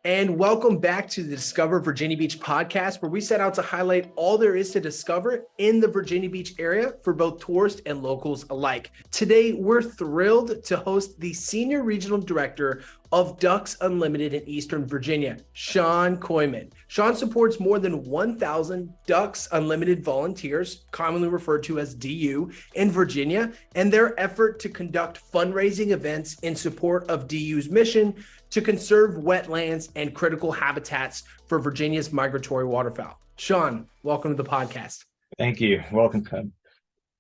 And welcome back to the Discover Virginia Beach podcast, where we set out to highlight all there is to discover in the Virginia Beach area for both tourists and locals alike. Today, we're thrilled to host the Senior Regional Director of Ducks Unlimited in Eastern Virginia, Shawn Kooyman. Shawn supports more than 1,000 Ducks Unlimited volunteers, commonly referred to as DU, in Virginia, and their effort to conduct fundraising events in support of DU's mission to conserve wetlands and critical habitats for Virginia's migratory waterfowl. Shawn, welcome to the podcast. Thank you. Welcome.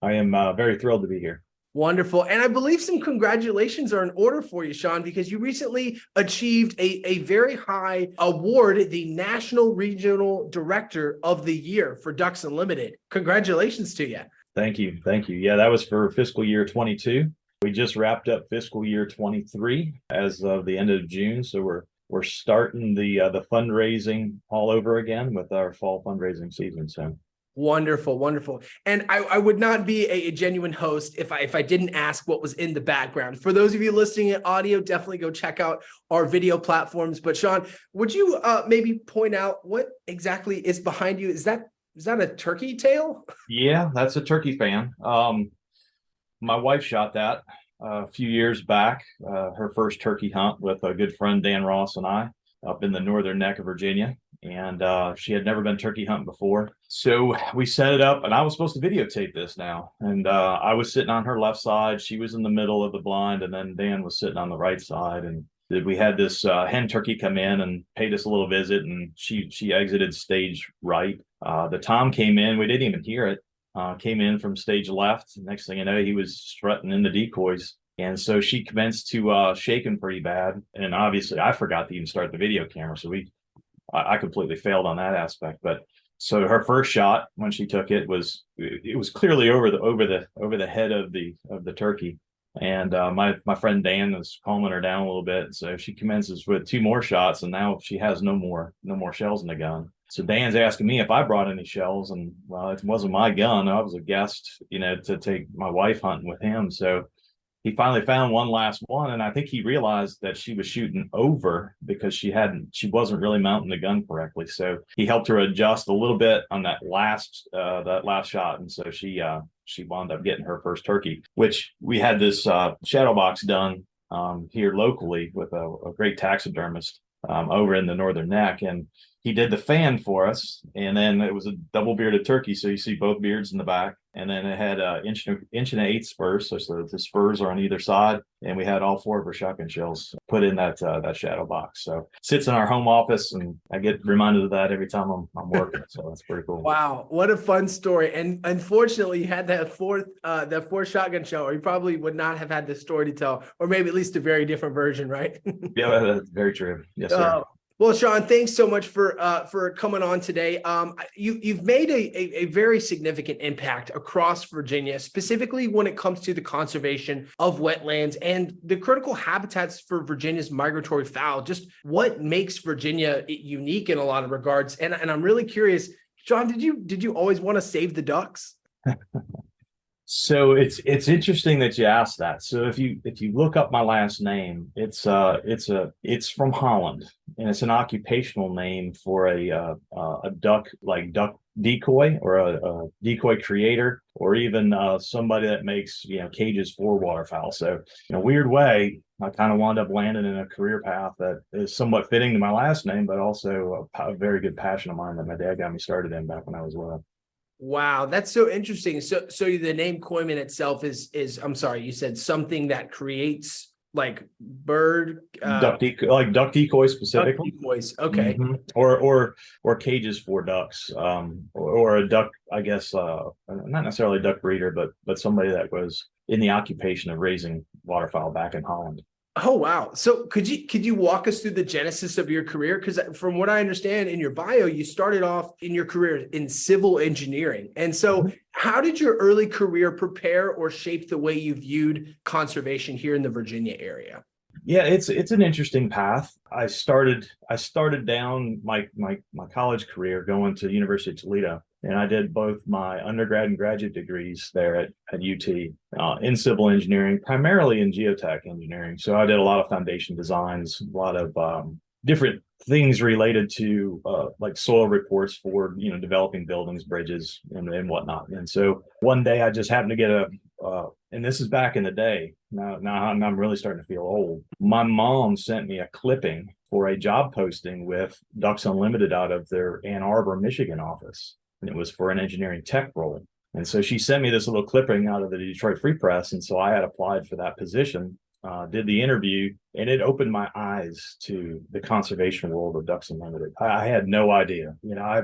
I am very thrilled to be here. Wonderful. And I believe some congratulations are in order for you, Shawn, because you recently achieved a very high award, the National Regional Director of the Year for Ducks Unlimited. Congratulations to you. Thank you. Thank you. Yeah, that was for fiscal year 22. We just wrapped up fiscal year 23 as of the end of June. So we're starting the fundraising all over again with our fall fundraising season. So wonderful, wonderful. And I would not be a genuine host if I didn't ask what was in the background. For those of you listening in audio, definitely go check out our video platforms. But Shawn, would you maybe point out what exactly is behind you? Is that a turkey tail? Yeah, that's a turkey fan. My wife shot that a few years back, her first turkey hunt with a good friend, Dan Ross, and I up in the northern neck of Virginia. And she had never been turkey hunting before. So we set it up, and I was supposed to videotape this now. And I was sitting on her left side. She was in the middle of the blind, and then Dan was sitting on the right side. And we had this hen turkey come in and paid us a little visit, and she exited stage right. The tom came in. We didn't even hear it. Came in from stage left. Next thing you know, he was strutting in the decoys. And so she commenced to shake him pretty bad. And obviously, I forgot to even start the video camera. So I completely failed on that aspect. But so her first shot when she took it was clearly over the head of the turkey. And my friend Dan was calming her down a little bit. So she commences with two more shots, and now she has no more shells in the gun. So Dan's asking me if I brought any shells, and well, it wasn't my gun. I was a guest, to take my wife hunting with him. So he finally found one last one, and I think he realized that she was shooting over because she wasn't really mounting the gun correctly. So he helped her adjust a little bit on that last shot, and so she wound up getting her first turkey. Which we had this shadow box done here locally with a great taxidermist over in the northern neck, and he did the fan for us. And then it was a double bearded turkey, so you see both beards in the back. And then it had inch and an eighth spurs, so the spurs are on either side. And we had all four of our shotgun shells put in that shadow box. So it sits in our home office, and I get reminded of that every time I'm working. So that's pretty cool. Wow, what a fun story! And unfortunately, you had that fourth shotgun shell, or you probably would not have had the story to tell, or maybe at least a very different version, right? Yeah, that's very true. Yes, sir. Well, Shawn, thanks so much for coming on today. You've made a very significant impact across Virginia, specifically when it comes to the conservation of wetlands and the critical habitats for Virginia's migratory fowl. Just what makes Virginia unique in a lot of regards. And I'm really curious, Shawn, did you always want to save the ducks? So it's interesting that you asked that. So if you look up my last name, it's from Holland, and it's an occupational name for a duck decoy, or a decoy creator, or even somebody that makes cages for waterfowl. So in a weird way, I kind of wound up landing in a career path that is somewhat fitting to my last name, but also a very good passion of mine that my dad got me started in back when I was little. Wow, that's so interesting. So the name Kooyman itself is I'm sorry, you said something that creates like bird duck decoys specifically. Duck decoys, okay. Mm-hmm. Or cages for ducks, or a duck, I guess, not necessarily a duck breeder, but somebody that was in the occupation of raising waterfowl back in Holland. Oh, wow. So could you walk us through the genesis of your career? Because from what I understand in your bio, you started off in your career in civil engineering. And so how did your early career prepare or shape the way you viewed conservation here in the Virginia area? Yeah, it's an interesting path. I started down my college career going to the University of Toledo. And I did both my undergrad and graduate degrees there at UT in civil engineering, primarily in geotech engineering. So I did a lot of foundation designs, a lot of different things related to like soil reports for developing buildings, bridges, and whatnot. And so one day I just happened to get and this is back in the day. Now I'm really starting to feel old. My mom sent me a clipping for a job posting with Ducks Unlimited out of their Ann Arbor, Michigan office, and it was for an engineering tech role. And so she sent me this little clipping out of the Detroit Free Press, and so I had applied for that position. Did the interview, and it opened my eyes to the conservation world of Ducks Unlimited. I had no idea. I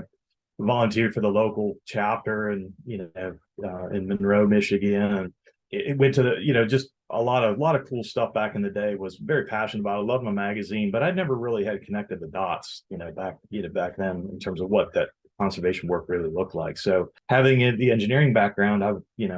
volunteered for the local chapter, and in Monroe, Michigan, and it went to the just a lot of cool stuff back in the day. Was very passionate about it. I loved my magazine, but I never really had connected the dots. Back then in terms of what that conservation work really looked like. So having the engineering background, I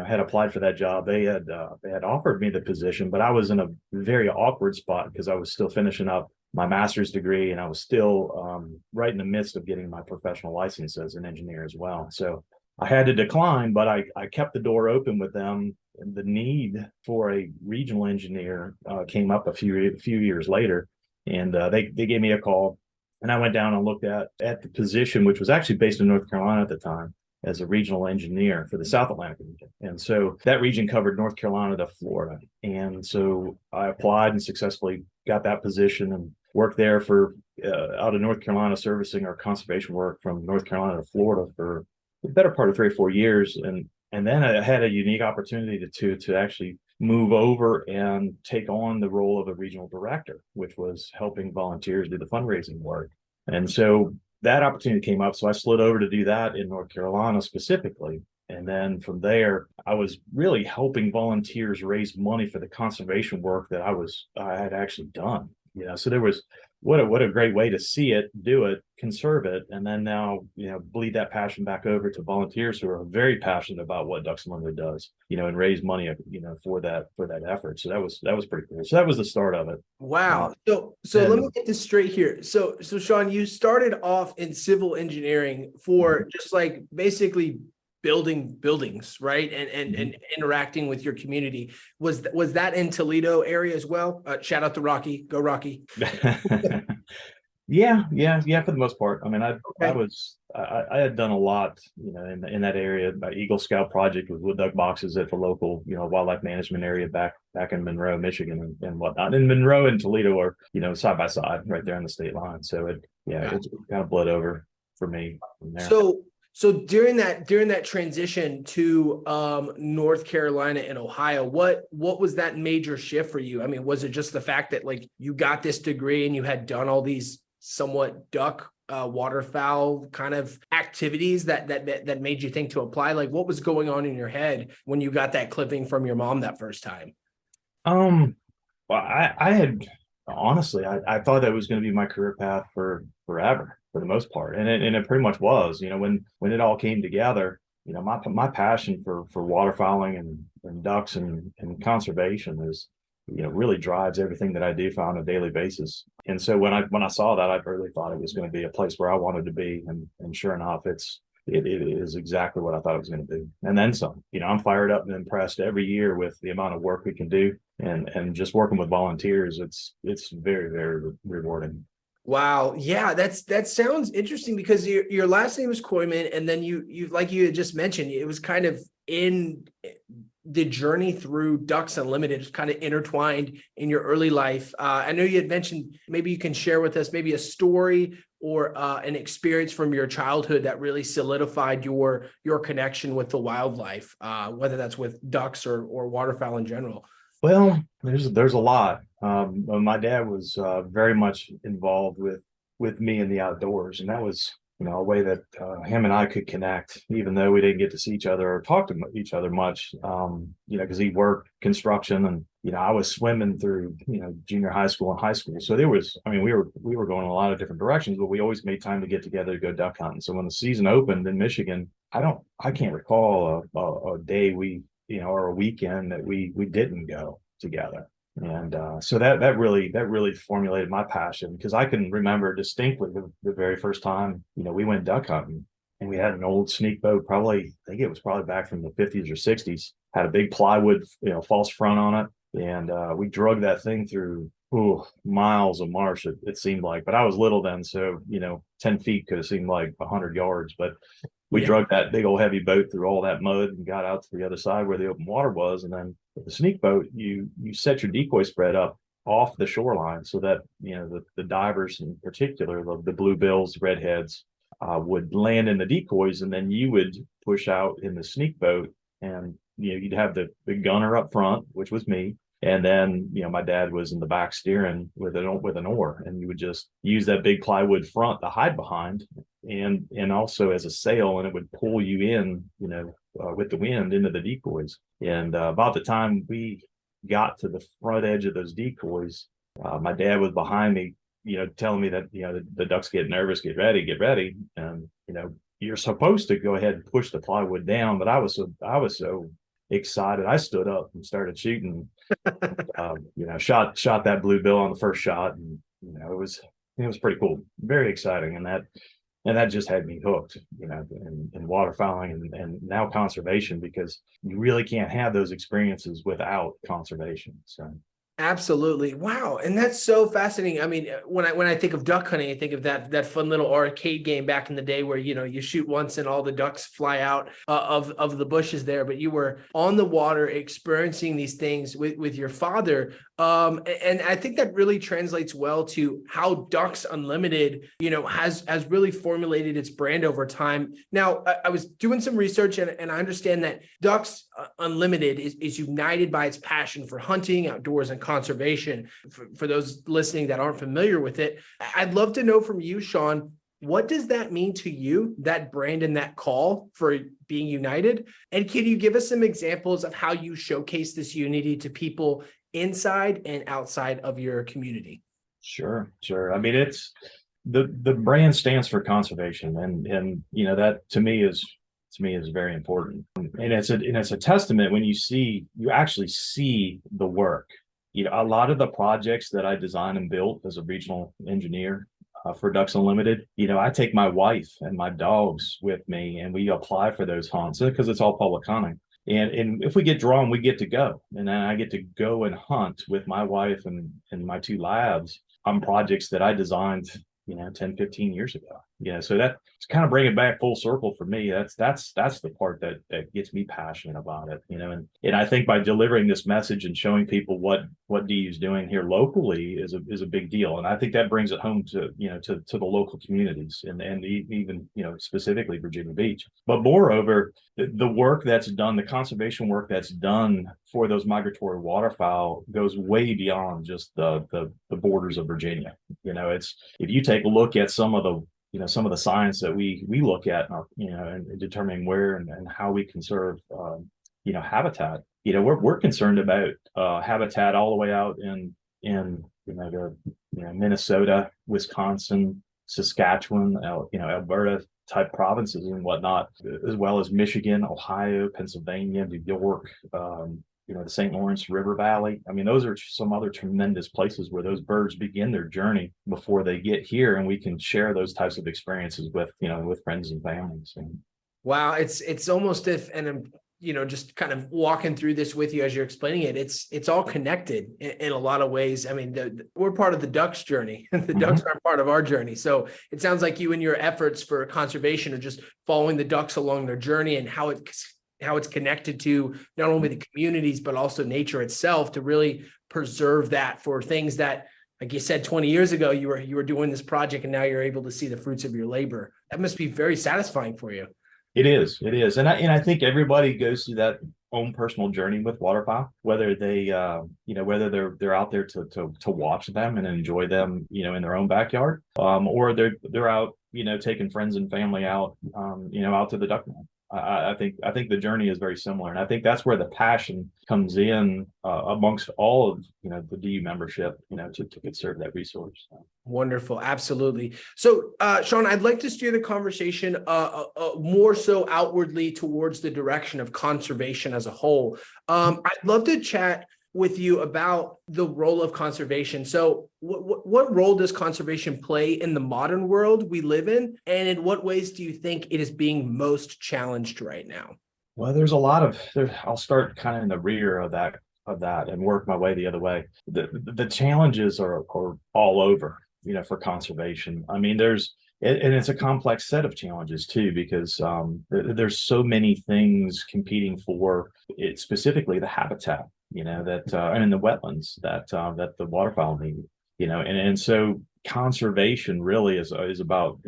had applied for that job. They had offered me the position, but I was in a very awkward spot because I was still finishing up my master's degree, and I was still right in the midst of getting my professional license as an engineer as well. So I had to decline, but I kept the door open with them. The need for a regional engineer came up a few years later, and they gave me a call. And I went down and looked at the position, which was actually based in North Carolina at the time, as a regional engineer for the South Atlantic region. And so that region covered North Carolina to Florida. And so I applied and successfully got that position and worked there for out of North Carolina, servicing our conservation work from North Carolina to Florida for the better part of 3 or 4 years. And then I had a unique opportunity to actually move over and take on the role of a regional director, which was helping volunteers do the fundraising work. And so that opportunity came up. So I slid over to do that in North Carolina specifically. And then from there, I was really helping volunteers raise money for the conservation work that I had actually done. So there was what a great way to see it, do it, conserve it, and then now bleed that passion back over to volunteers who are very passionate about what Ducks Unlimited does, and raise money for that effort. So that was pretty cool. So that was the start of it. Wow. So let me get this straight here. So Shawn, you started off in civil engineering for just like basically building buildings, right? And interacting with your community. Was that in Toledo area as well? Shout out to Rocky. Go Rocky. Yeah, for the most part. I mean, I had done a lot, in that area. My Eagle Scout project with wood duck boxes at the local, wildlife management area back in Monroe, Michigan, and whatnot. And Monroe and Toledo are, side by side right there on the state line. So it kind of bled over for me from there. So during that transition to North Carolina and Ohio, what was that major shift for you? I mean, was it just the fact that like you got this degree and you had done all these somewhat duck, waterfowl kind of activities that made you think to apply? Like, what was going on in your head when you got that clipping from your mom that first time? Well, I had honestly, I thought that was going to be my career path for forever, for the most part, and it pretty much was. When it all came together, my passion for waterfowling and ducks and conservation is, really drives everything that I do on a daily basis. And so when I saw that, I really thought it was going to be a place where I wanted to be, and sure enough, it is exactly what I thought it was going to be, and then some. I'm fired up and impressed every year with the amount of work we can do, and just working with volunteers. It's very, very rewarding. Wow. Yeah, that sounds interesting because your last name is Kooyman, and then you like you had just mentioned, it was kind of in the journey through Ducks Unlimited, kind of intertwined in your early life. I know you had mentioned, maybe you can share with us maybe a story or an experience from your childhood that really solidified your connection with the wildlife, whether that's with ducks or waterfowl in general. Well, there's a lot. My dad was very much involved with me in the outdoors, and that was a way that him and I could connect, even though we didn't get to see each other or talk to each other much. Because he worked construction, and I was swimming through junior high school and high school. So we were going in a lot of different directions, but we always made time to get together to go duck hunting. So when the season opened in Michigan, I can't recall a day or a weekend that we didn't go together. And so that really formulated my passion, because I can remember distinctly the very first time we went duck hunting, and we had an old sneak boat, I think it was probably back from the 50s or 60s, had a big plywood false front on it, And we drug that thing through miles of marsh, it seemed like. But I was little then, so 10 feet could have seemed like 100 yards. But we drug that big old heavy boat through all that mud and got out to the other side where the open water was. And then with the sneak boat, you set your decoy spread up off the shoreline so that the divers in particular, the bluebills, redheads, would land in the decoys, and then you would push out in the sneak boat, and you'd have the gunner up front, which was me, and then my dad was in the back steering with an oar, and you would just use that big plywood front to hide behind, and also as a sail, and it would pull you in, with the wind into the decoys. And about the time we got to the front edge of those decoys, my dad was behind me, telling me that the ducks get nervous, get ready, and you're supposed to go ahead and push the plywood down. But I was so excited, I stood up and started shooting. Shot that bluebill on the first shot, and it was pretty cool, very exciting, and that just had me hooked, in waterfowling and now conservation, because you really can't have those experiences without conservation. So. Absolutely. Wow. And that's so fascinating. I mean, when I think of duck hunting, I think of that fun little arcade game back in the day where, you shoot once and all the ducks fly out of the bushes there, but you were on the water experiencing these things with your father. And I think that really translates well to how Ducks Unlimited, has really formulated its brand over time. Now, I was doing some research and I understand that Ducks Unlimited is united by its passion for hunting, outdoors, and conservation. For those listening that aren't familiar with it, I'd love to know from you, Shawn, what does that mean to you, that brand and that call for being united? And can you give us some examples of how you showcase this unity to people inside and outside of your community? Sure. I mean, it's the brand stands for conservation, and that to me is very important. And it's a testament when you actually see the work. A lot of the projects that I designed and built as a regional engineer for Ducks Unlimited, I take my wife and my dogs with me, and we apply for those hunts because it's all public hunting. And if we get drawn, we get to go. And then I get to go and hunt with my wife and my two labs on projects that I designed, 10, 15 years ago. So that's kind of bring it back full circle for me. That's the part that gets me passionate about it, and I think by delivering this message and showing people what DU is doing here locally is a big deal. And I think that brings it home to the local communities and even, specifically Virginia Beach. But moreover, the work that's done, the conservation work that's done for those migratory waterfowl goes way beyond just the borders of Virginia. It's, if you take a look at some of the science that we look at, in determining where and how we conserve, habitat. We're concerned about habitat all the way out in Minnesota, Wisconsin, Saskatchewan, Alberta type provinces and whatnot, as well as Michigan, Ohio, Pennsylvania, New York, the St. Lawrence River Valley. I mean, those are some other tremendous places where those birds begin their journey before they get here, and we can share those types of experiences with friends and families. Wow, it's almost if, and I'm just kind of walking through this with you as you're explaining it, it's all connected in a lot of ways. I mean, we're part of the ducks journey. The ducks are part of our journey. So it sounds like you and your efforts for conservation are just following the ducks along their journey and how it's connected to not only the communities, but also nature itself, to really preserve that for things that, like you said, 20 years ago, you were doing this project and now you're able to see the fruits of your labor. That must be very satisfying for you. It is. And I think everybody goes through that own personal journey with waterfowl, whether they, whether they're out there to watch them and enjoy them, in their own backyard, or they're out, taking friends and family out, out to the duck land. I think the journey is very similar, and I think that's where the passion comes in amongst all of the DU membership, to conserve that resource. Wonderful, absolutely. So, Shawn, I'd like to steer the conversation more so outwardly towards the direction of conservation as a whole. I'd love to chat with you about the role of conservation. So what role does conservation play in the modern world we live in? And in what ways do you think it is being most challenged right now? Well, I'll start kind of in the rear of that of that and work my way the other way. The challenges are all over, for conservation. I mean, and it's a complex set of challenges too, because there's so many things competing for it, specifically the habitat, that and the wetlands that the waterfowl need, and so conservation really is about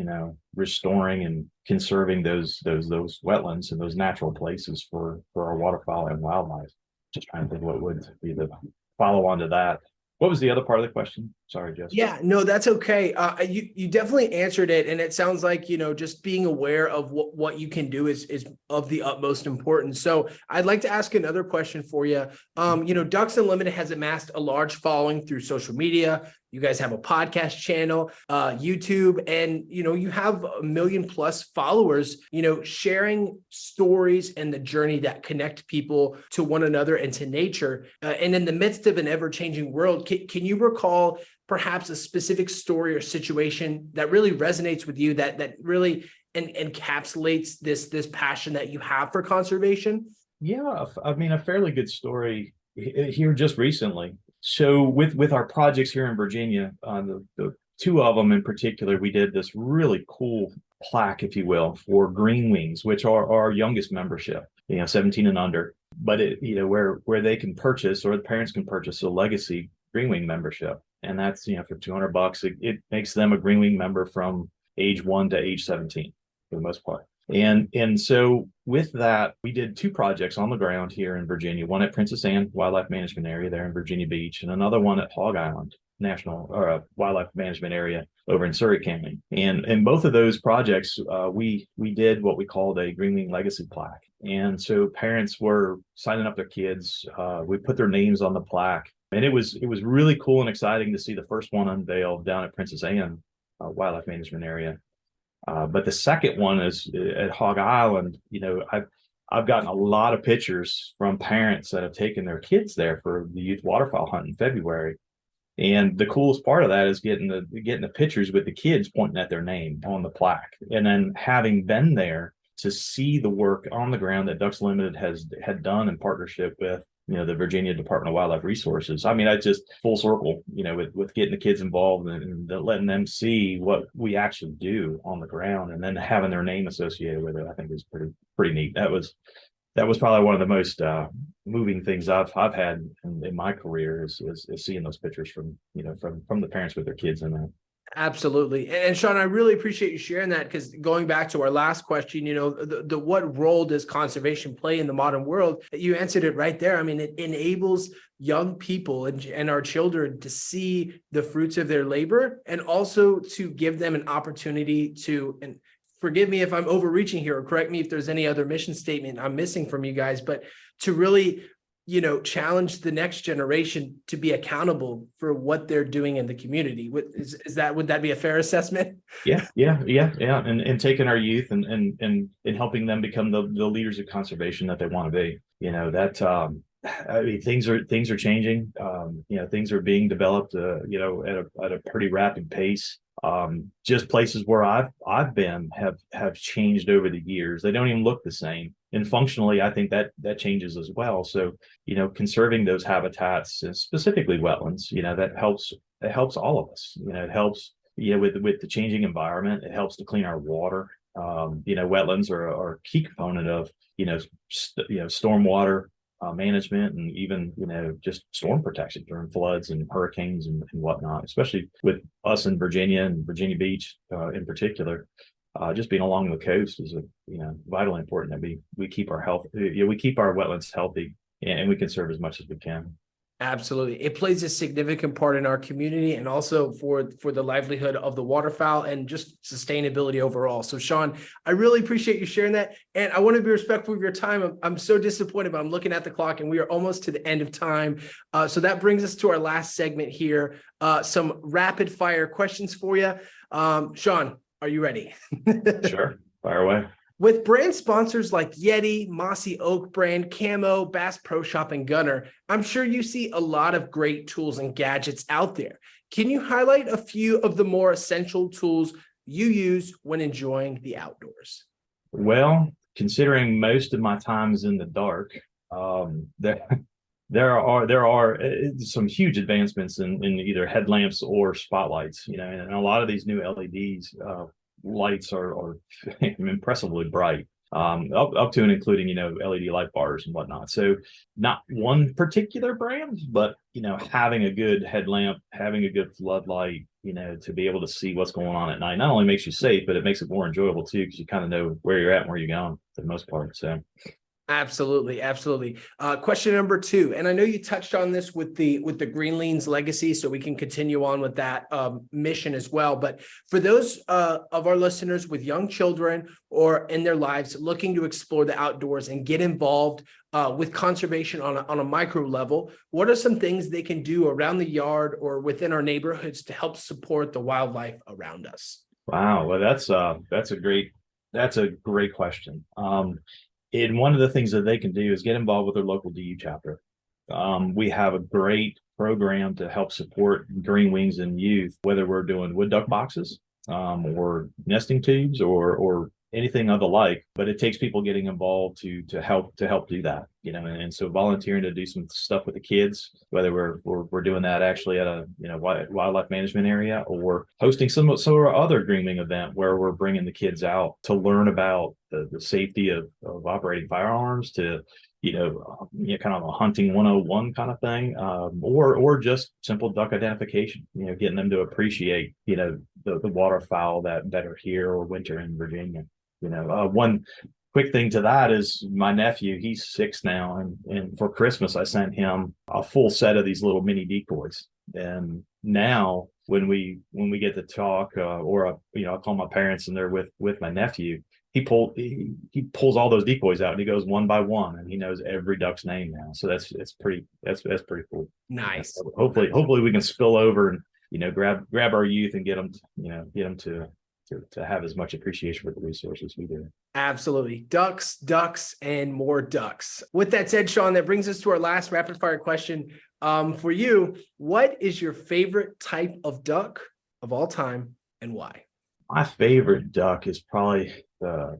restoring and conserving those wetlands and those natural places for our waterfowl and wildlife. Just trying to think what would be the follow on to that. What was the other part of the question? Sorry, Jess. Yeah, no, that's okay. You definitely answered it, and it sounds like just being aware of what you can do is of the utmost importance. So I'd like to ask another question for you. Ducks Unlimited has amassed a large following through social media. You guys have a podcast channel, YouTube, and you have 1 million+ followers. Sharing stories and the journey that connect people to one another and to nature. And in the midst of an ever-changing world, can you recall perhaps a specific story or situation that really resonates with you that really encapsulates this passion that you have for conservation? Yeah, I mean, a fairly good story here just recently. So with our projects here in Virginia, the two of them in particular, we did this really cool plaque, if you will, for Green Wings, which are our youngest membership, 17 and under. But where they can purchase, or the parents can purchase, a legacy Green Wing membership, and that's for $200. It makes them a Green Wing member from age 1 to age 17 for the most part. And so with that, we did 2 projects on the ground here in Virginia, one at Princess Anne Wildlife Management Area there in Virginia Beach, and another one at Hog Island National Wildlife Management Area over in Surrey County. And in both of those projects, we did what we called a Green Wing Legacy plaque. And so parents were signing up their kids. We put their names on the plaque. And it was really cool and exciting to see the first one unveiled down at Princess Anne Wildlife Management Area. But the second one is at Hog Island. I've gotten a lot of pictures from parents that have taken their kids there for the youth waterfowl hunt in February. And the coolest part of that is getting the pictures with the kids pointing at their name on the plaque, and then having been there to see the work on the ground that Ducks Limited had done in partnership with the Virginia Department of Wildlife Resources. I mean, I just full circle, with getting the kids involved and letting them see what we actually do on the ground, and then having their name associated with it, I think is pretty neat. That was probably one of the most moving things I've had in my career is seeing those pictures from the parents with their kids in there. Absolutely. And Shawn, I really appreciate you sharing that, because going back to our last question, the what role does conservation play in the modern world? You answered it right there. I mean, it enables young people and our children to see the fruits of their labor, and also to give them an opportunity to, and forgive me if I'm overreaching here, or correct me if there's any other mission statement I'm missing from you guys, but to really challenge the next generation to be accountable for what they're doing in the community. Would that be a fair assessment? Yeah. And taking our youth and helping them become the leaders of conservation that they want to be. I mean, things are changing. Things are being developed, at a pretty rapid pace. Just places where I've been have changed over the years. They don't even look the same. And functionally, I think that changes as well. So, conserving those habitats, specifically wetlands, that helps all of us. It helps, with the changing environment. It helps to clean our water. Wetlands are a key component of, stormwater management, and even just storm protection during floods and hurricanes and whatnot, especially with us in Virginia and Virginia Beach in particular. Just being along the coast is vitally important that we keep our health, we keep our wetlands healthy, and we conserve as much as we can. Absolutely. It plays a significant part in our community, and also for the livelihood of the waterfowl and just sustainability overall. So Shawn, I really appreciate you sharing that. And I want to be respectful of your time. I'm so disappointed, but I'm looking at the clock and we are almost to the end of time. So that brings us to our last segment here. Some rapid fire questions for you. Shawn, are you ready? Sure. Fire away. With brand sponsors like Yeti, Mossy Oak brand, Camo, Bass Pro Shop, and Gunner, I'm sure you see a lot of great tools and gadgets out there. Can you highlight a few of the more essential tools you use when enjoying the outdoors? Well, considering most of my time is in the dark, There are some huge advancements in either headlamps or spotlights, and a lot of these new LEDs lights are impressively bright, up to and including LED light bars and whatnot. So not one particular brand, but having a good headlamp, having a good floodlight, to be able to see what's going on at night, not only makes you safe, but it makes it more enjoyable too, because you kind of know where you're at and where you're going for the most part. So. Absolutely, absolutely. Question number 2, and I know you touched on this with the Greenleans legacy, so we can continue on with that mission as well. But for those of our listeners with young children or in their lives looking to explore the outdoors and get involved with conservation on a micro level, what are some things they can do around the yard or within our neighborhoods to help support the wildlife around us? Wow, well, that's a great question. And one of the things that they can do is get involved with their local DU chapter. We have a great program to help support green wings and youth, whether we're doing wood duck boxes, or nesting tubes, or anything of the like. But it takes people getting involved to help do that, and so volunteering to do some stuff with the kids, whether we're doing that actually at a wildlife management area, or hosting some other green wing event where we're bringing the kids out to learn about the safety of operating firearms, to kind of a hunting 101 kind of thing, or just simple duck identification, getting them to appreciate the waterfowl that are here or winter in Virginia. One quick thing to that is my nephew, he's 6 now, and for Christmas I sent him a full set of these little mini decoys. And now when we get to talk, or I call my parents and they're with my nephew, he pulls all those decoys out and he goes one by one, and he knows every duck's name now. So that's pretty cool. Nice. So hopefully we can spill over and grab our youth and get them to have as much appreciation for the resources we do. Absolutely. Ducks, and more ducks. With that said, Shawn, that brings us to our last rapid fire question. For you, what is your favorite type of duck of all time, and why? My favorite duck is probably the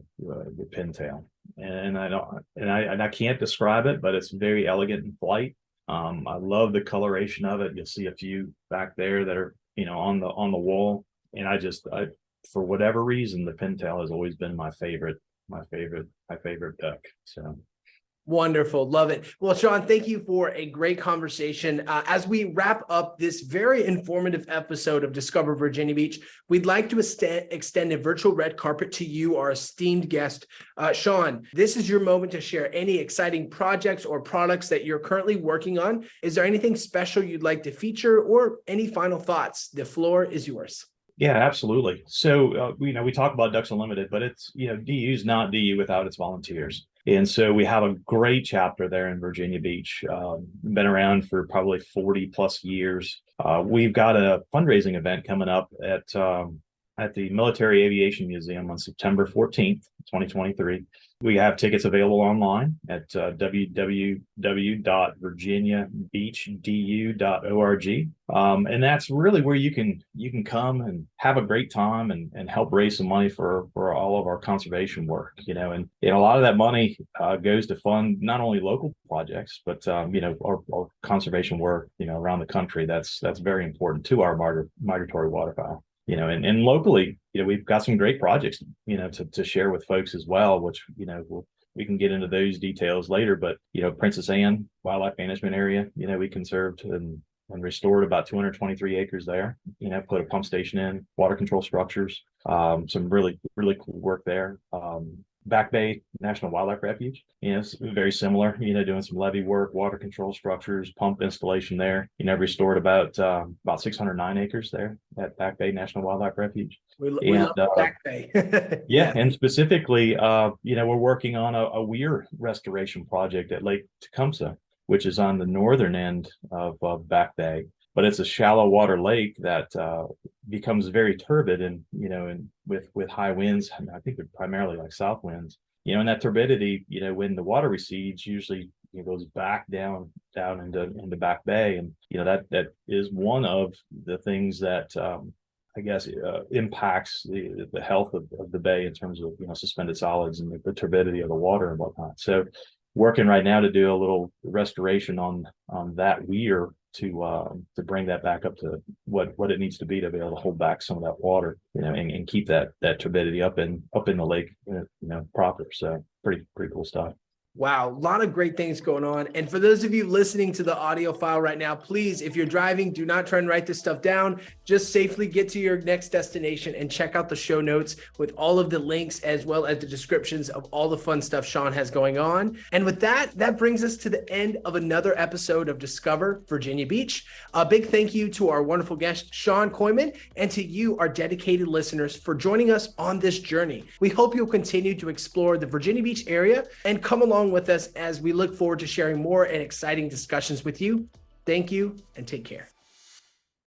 pintail, and I can't describe it, but it's very elegant in flight. I love the coloration of it. You'll see a few back there that are on the wall, and I for whatever reason, the pintail has always been my favorite duck. So. Wonderful. Love it. Well, Shawn, thank you for a great conversation. As we wrap up this very informative episode of Discover Virginia Beach, we'd like to extend a virtual red carpet to you, our esteemed guest. Shawn, this is your moment to share any exciting projects or products that you're currently working on. Is there anything special you'd like to feature, or any final thoughts? The floor is yours. Yeah, absolutely. So, we talk about Ducks Unlimited, but it's, DU's not DU without its volunteers. And so we have a great chapter there in Virginia Beach, been around for probably 40 plus years. We've got a fundraising event coming up at the Military Aviation Museum on September 14th, 2023. We have tickets available online at www.virginiabeachdu.org. And that's really where you can come and have a great time and help raise some money for all of our conservation work, and a lot of that money goes to fund not only local projects, but our conservation work, around the country. That's very important to our migratory waterfowl. And locally, we've got some great projects, to share with folks as well, which, we can get into those details later. But, Princess Anne Wildlife Management Area, we conserved and restored about 223 acres there, put a pump station in, water control structures, some really, really cool work there. Back Bay National Wildlife Refuge, it's very similar, doing some levee work, water control structures, pump installation there, restored about 609 acres there at Back Bay National Wildlife Refuge. We love Back Bay. Yeah. And specifically, we're working on a weir restoration project at Lake Tecumseh, which is on the northern end of Back Bay. But it's a shallow water lake that becomes very turbid, and with high winds. I think they're primarily like south winds. And that turbidity, when the water recedes, usually goes back down into Back Bay, and that is one of the things that impacts the health of the bay in terms of suspended solids and the turbidity of the water and whatnot. So working right now to do a little restoration on that weir to bring that back up to what it needs to be to able to hold back some of that water, and keep that turbidity up in the lake, proper. So pretty cool stuff. Wow, a lot of great things going on. And for those of you listening to the audio file right now, please, if you're driving, do not try and write this stuff down. Just safely get to your next destination and check out the show notes with all of the links as well as the descriptions of all the fun stuff Shawn has going on. And with that, that brings us to the end of another episode of Discover Virginia Beach. A big thank you to our wonderful guest, Shawn Kooyman, and to you, our dedicated listeners, for joining us on this journey. We hope you'll continue to explore the Virginia Beach area and come along with us as we look forward to sharing more and exciting discussions with you. Thank you and take care.